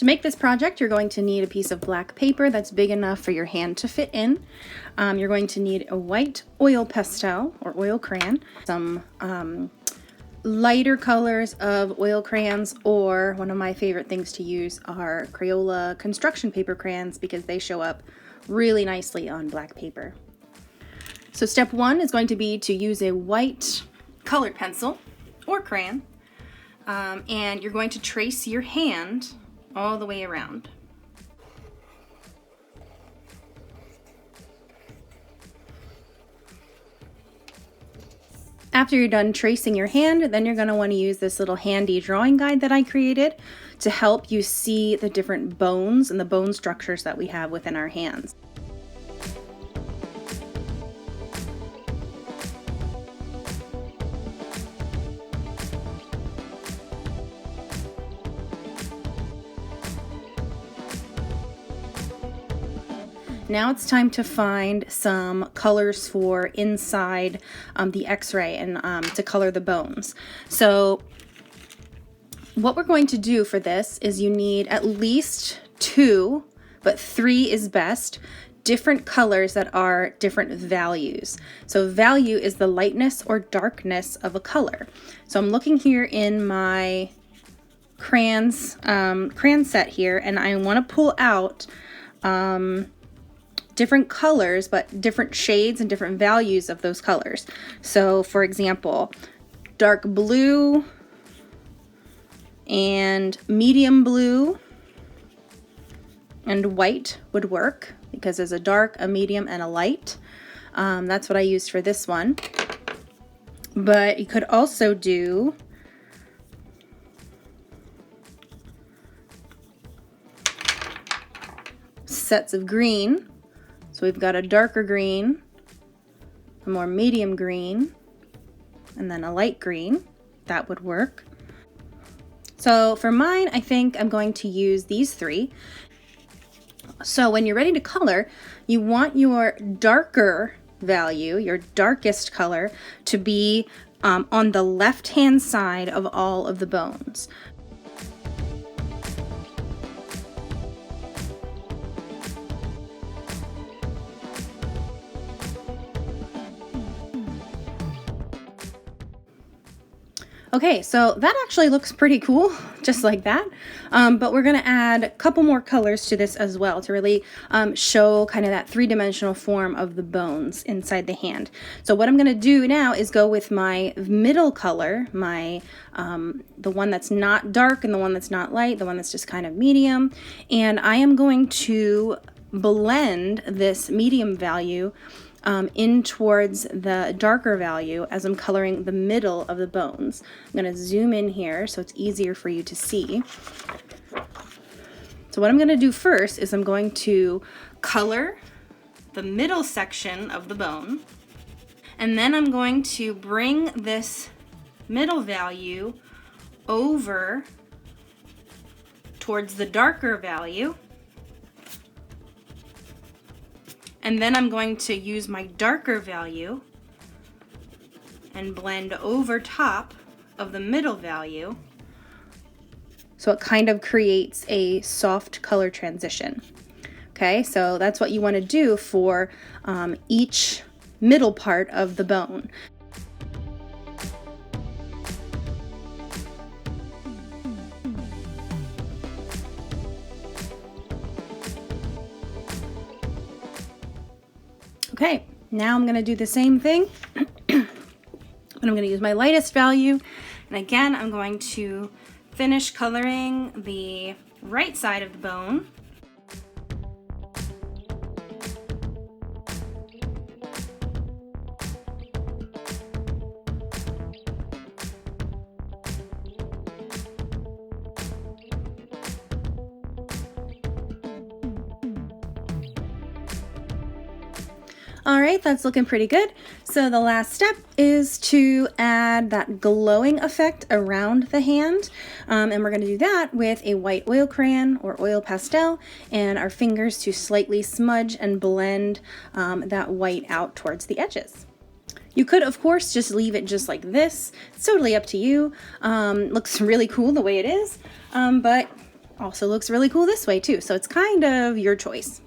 To make this project, you're going to need a piece of black paper that's big enough for your hand to fit in. You're going to need a white oil pastel or oil crayon, some lighter colors of oil crayons, or one of my favorite things to use are Crayola construction paper crayons because they show up really nicely on black paper. So step one is going to be to use a white colored pencil or crayon, and you're going to trace your hand all the way around. After you're done tracing your hand, then you're going to want to use this little handy drawing guide that I created to help you see the different bones and the bone structures that we have within our hands. Now it's time to find some colors for inside the x-ray and to color the bones. So what we're going to do for this is you need at least 2, but 3 is best, different colors that are different values. So value is the lightness or darkness of a color. So I'm looking here in my crayon set here, and I want to pull out different colors, but different shades and different values of those colors. So for example, dark blue and medium blue and white would work because there's a dark, a medium, and a light. That's what I used for this one. But you could also do sets of green. So we've got a darker green, a more medium green, and then a light green. That would work. So for mine, I think I'm going to use these 3. So when you're ready to color, you want your darker value, your darkest color, to be on the left-hand side of all of the bones. Okay, so that actually looks pretty cool, just like that. But we're gonna add a couple more colors to this as well to really show kind of that 3-dimensional form of the bones inside the hand. So what I'm gonna do now is go with my middle color, the one that's not dark and the one that's not light, the one that's just kind of medium. And I am going to blend this medium value in towards the darker value as I'm coloring the middle of the bones. I'm going to zoom in here so it's easier for you to see. So what I'm going to do first is I'm going to color the middle section of the bone, and then I'm going to bring this middle value over towards the darker value. And then I'm going to use my darker value and blend over top of the middle value so it kind of creates a soft color transition. Okay, so that's what you want to do for each middle part of the bone. Okay, now I'm going to do the same thing, but I'm going to use my lightest value, and again I'm going to finish coloring the right side of the bone. All right, that's looking pretty good. So the last step is to add that glowing effect around the hand. And we're going to do that with a white oil crayon or oil pastel and our fingers to slightly smudge and blend that white out towards the edges. You could, of course, just leave it just like this. It's totally up to you. Looks really cool the way it is, but also looks really cool this way too. So it's kind of your choice.